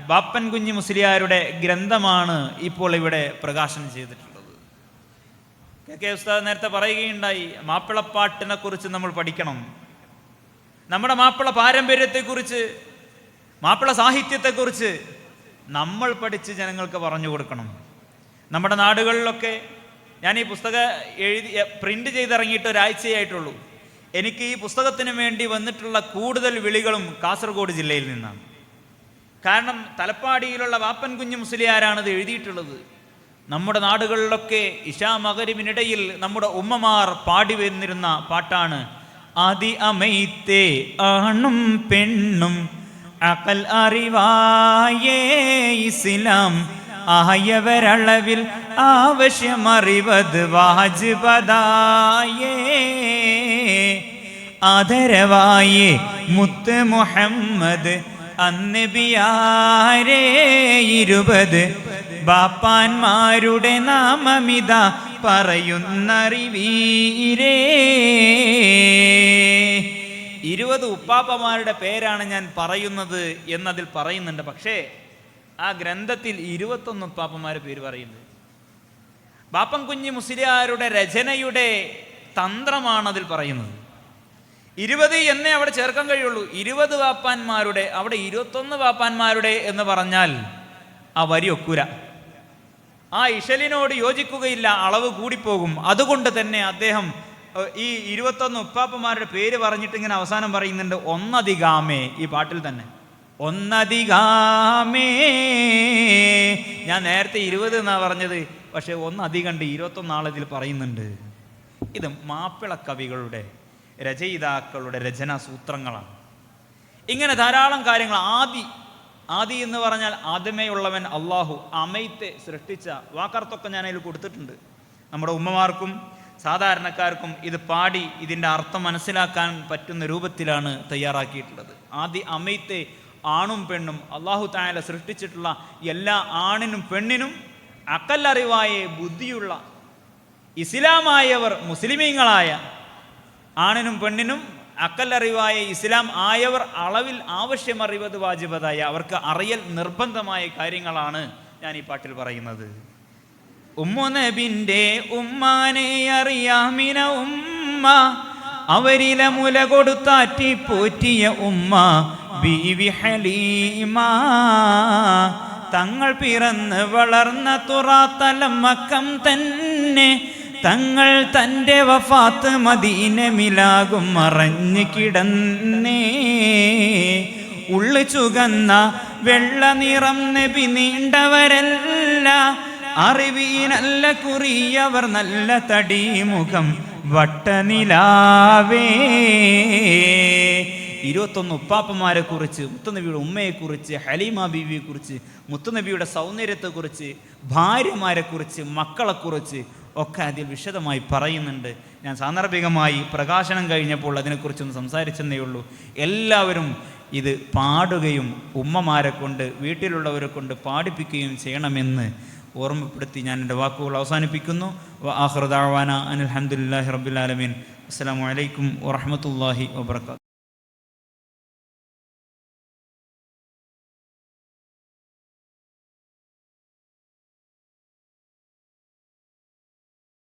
ബാപ്പൻ കുഞ്ഞി മുസ്ലിയാരുടെ ഗ്രന്ഥമാണ് ഇപ്പോൾ ഇവിടെ പ്രകാശനം ചെയ്തിട്ടുള്ളത്. കെ ഉസ്താദ് നേരത്തെ പറയുകയുണ്ടായി, മാപ്പിളപ്പാട്ടിനെ കുറിച്ച് നമ്മൾ പഠിക്കണം. നമ്മുടെ മാപ്പിള പാരമ്പര്യത്തെക്കുറിച്ച്, മാപ്പിള സാഹിത്യത്തെക്കുറിച്ച് നമ്മൾ പഠിച്ച് ജനങ്ങൾക്ക് പറഞ്ഞു കൊടുക്കണം. നമ്മുടെ നാടുകളിലൊക്കെ, ഞാൻ ഈ പുസ്തകം പ്രിന്റ് ചെയ്തിറങ്ങിയിട്ട് ഒരാഴ്ചയായിട്ടുള്ളൂ. എനിക്ക് ഈ പുസ്തകത്തിന് വേണ്ടി വന്നിട്ടുള്ള കൂടുതൽ വിളികളും കാസർഗോഡ് ജില്ലയിൽ നിന്നാണ്. കാരണം തലപ്പാടിയിലുള്ള വാപ്പൻ കുഞ്ഞു മുസ്ലിയാരാണിത് എഴുതിയിട്ടുള്ളത്. നമ്മുടെ നാടുകളിലൊക്കെ ഇശാ മഗ്‌രിബിനിടയിൽ നമ്മുടെ ഉമ്മമാർ പാടി വന്നിരുന്ന പാട്ടാണ്. ആദി അമൈത്തേ ആണും പെണ്ണും അഖൽ അറിവായേ ഇസ്ലാം ആയവരളവിൽ ആവശ്യമറിവത് വാജിബദായേ ആദരവായേ മുത്ത് മുഹമ്മദ് അന്നബിയാരേ 20 ബാപ്പാന്മാരുടെ നാമമിത പറയുന്നറിവീരേ. 20 ഉപ്പാപ്പമാരുടെ പേരാണ് ഞാൻ പറയുന്നത് എന്നതിൽ പറയുന്നുണ്ട്. പക്ഷേ ആ ഗ്രന്ഥത്തിൽ 21 ഉപ്പാപ്പമാരുടെ പേര് പറയുന്നത്. ബാപ്പൻ കുഞ്ഞി മുസ്ലിയാരുടെ രചനയുടെ തന്ത്രമാണ് അതിൽ പറയുന്നത്. 20 എന്നേ അവിടെ ചേർക്കാൻ കഴിയുള്ളൂ. 20 വാപ്പാന്മാരുടെ, അവിടെ 21 വാപ്പാന്മാരുടെ എന്ന് പറഞ്ഞാൽ ആ വരി ഒക്കൂര, ആ ഇശലിനോട് യോജിക്കുകയില്ല, അളവ് കൂടിപ്പോകും. അതുകൊണ്ട് തന്നെ അദ്ദേഹം ഈ 21 ഉപ്പാപ്പമാരുടെ പേര് പറഞ്ഞിട്ട് ഇങ്ങനെ അവസാനം പറയുന്നുണ്ട്, ഒന്നധികാമേ. ഈ പാട്ടിൽ തന്നെ ഒന്നധികാമേ. ഞാൻ നേരത്തെ 20 എന്നാ പറഞ്ഞത്, പക്ഷെ ഒന്നധികം 21 ആളതിൽ പറയുന്നുണ്ട്. ഇത് മാപ്പിള കവികളുടെ, രചയിതാക്കളുടെ രചനാ സൂത്രങ്ങളാണ്. ഇങ്ങനെ ധാരാളം കാര്യങ്ങൾ. ആദി എന്ന് പറഞ്ഞാൽ ആദ്യമേയുള്ളവൻ അള്ളാഹു. അമൈത്തെ സൃഷ്ടിച്ച വാക്കർത്തൊക്കെ ഞാൻ അതിൽ കൊടുത്തിട്ടുണ്ട്. നമ്മുടെ ഉമ്മമാർക്കും സാധാരണക്കാർക്കും ഇത് പാടി ഇതിൻ്റെ അർത്ഥം മനസ്സിലാക്കാൻ പറ്റുന്ന രൂപത്തിലാണ് തയ്യാറാക്കിയിട്ടുള്ളത്. ആദി അമൈത്തെ, ആണും പെണ്ണും അള്ളാഹു തആല സൃഷ്ടിച്ചിട്ടുള്ള എല്ലാ ആണിനും പെണ്ണിനും അക്കല്ലറിവായ ബുദ്ധിയുള്ള ഇസ്ലാമായവർ, മുസ്ലിമീങ്ങളായ ആണിനും പെണ്ണിനും അക്കല്ലറിവായ ഇസ്ലാം ആയവർ അളവിൽ ആവശ്യമറിവത് വാജിബതായ, അവർക്ക് അറിയൽ നിർബന്ധമായ കാര്യങ്ങളാണ് ഞാൻ ഈ പാട്ടിൽ പറയുന്നത്. ഉമ്മു നബിന്റെ ഉമ്മാനെ അറിയാമിന ഉമ്മ, അവരിലെ മുല കൊടുത്താറ്റി പോറ്റിയ ഉമ്മ ബീവി ഹലീമ. തങ്ങൾ പിറന്ന് വളർന്ന തുറാത്തലം മക്കം തന്നെ, തങ്ങൾ തൻ്റെ വഫാത്ത് മദീനമിലാകും മറഞ്ഞു കിടന്നേ. ഉള്ളു ചുകന്ന വെള്ള നിറം നബി നീണ്ടവരല്ല, അറിവീനല്ല കുറിയവർ നല്ല തടിമുഖം വട്ടനിലാവേ. 21 ഉപ്പാപ്പമാരെ കുറിച്ച്, മുത്തുനബിയുടെ ഉമ്മയെക്കുറിച്ച്, ഹലീമ ബീവിയെക്കുറിച്ച്, മുത്തുനബിയുടെ സൗന്ദര്യത്തെക്കുറിച്ച്, ഭാര്യമാരെക്കുറിച്ച്, മക്കളെക്കുറിച്ച് ഒക്കെ അതിൽ വിശദമായി പറയുന്നുണ്ട്. ഞാൻ സാന്ദർഭികമായി പ്രകാശനം കഴിഞ്ഞപ്പോൾ അതിനെക്കുറിച്ചൊന്ന് സംസാരിച്ചെന്നേ ഉള്ളൂ. എല്ലാവരും ഇത് പാടുകയും ഉമ്മമാരെ കൊണ്ട്, വീട്ടിലുള്ളവരെ കൊണ്ട് പാടിപ്പിക്കുകയും ചെയ്യണമെന്ന് ഓർമ്മപ്പെടുത്തി ഞാൻ എൻ്റെ വാക്കുകൾ അവസാനിപ്പിക്കുന്നു. വആഖിറു ദഅവാന അനിൽ ഹംദുലില്ലാഹി റബ്ബിൽ ആലമീൻ. അസ്സലാമു അലൈക്കും വറഹ്മത്തുള്ളാഹി വബറകാതുഹു.